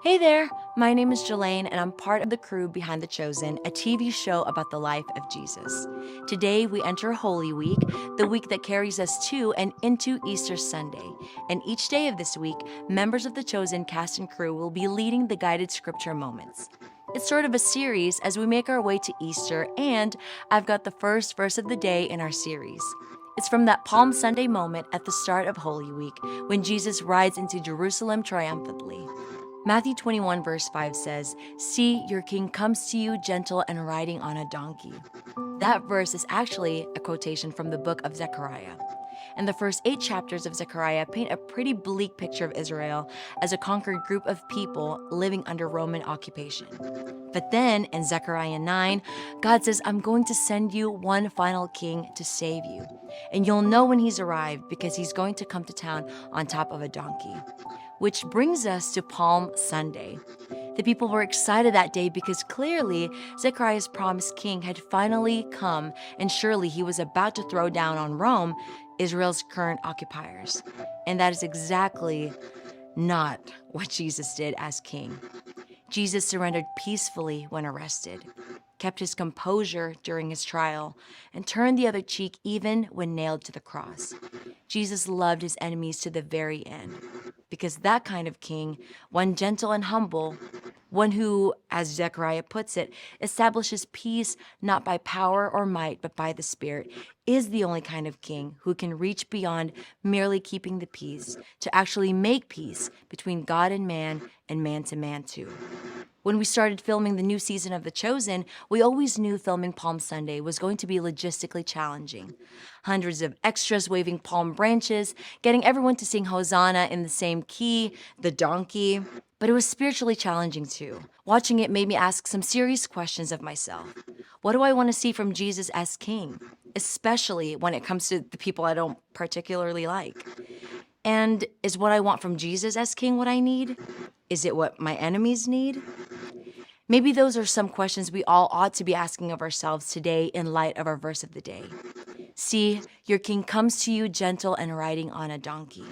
Hey there, my name is Jelaine, and I'm part of the crew behind The Chosen, a TV show about the life of Jesus. Today, we enter Holy Week, the week that carries us to and into Easter Sunday. And each day of this week, members of The Chosen cast and crew will be leading the guided scripture moments. It's sort of a series as we make our way to Easter, and I've got the first verse of the day in our series. It's from that Palm Sunday moment at the start of Holy Week when Jesus rides into Jerusalem triumphantly. Matthew 21 verse 5 says, "See, your king comes to you gentle and riding on a donkey." That verse is actually a quotation from the book of Zechariah. And the first 8 chapters of Zechariah paint a pretty bleak picture of Israel as a conquered group of people living under Roman occupation. But then in Zechariah 9, God says, "I'm going to send you one final king to save you. And you'll know when he's arrived because he's going to come to town on top of a donkey." Which brings us to Palm Sunday. The people were excited that day because clearly Zechariah's promised king had finally come, and surely he was about to throw down on Rome, Israel's current occupiers. And that is exactly not what Jesus did as king. Jesus surrendered peacefully when arrested, kept his composure during his trial, and turned the other cheek even when nailed to the cross. Jesus loved his enemies to the very end, because that kind of king, one gentle and humble, one who, as Zechariah puts it, establishes peace not by power or might, but by the Spirit, is the only kind of king who can reach beyond merely keeping the peace to actually make peace between God and man to man too. When we started filming the new season of The Chosen, we always knew filming Palm Sunday was going to be logistically challenging. Hundreds of extras waving palm branches, getting everyone to sing Hosanna in the same key, the donkey. But it was spiritually challenging too. Watching it made me ask some serious questions of myself. What do I want to see from Jesus as king? Especially when it comes to the people I don't particularly like. And is what I want from Jesus as king what I need? Is it what my enemies need? Maybe those are some questions we all ought to be asking of ourselves today in light of our verse of the day. "See, your king comes to you gentle and riding on a donkey."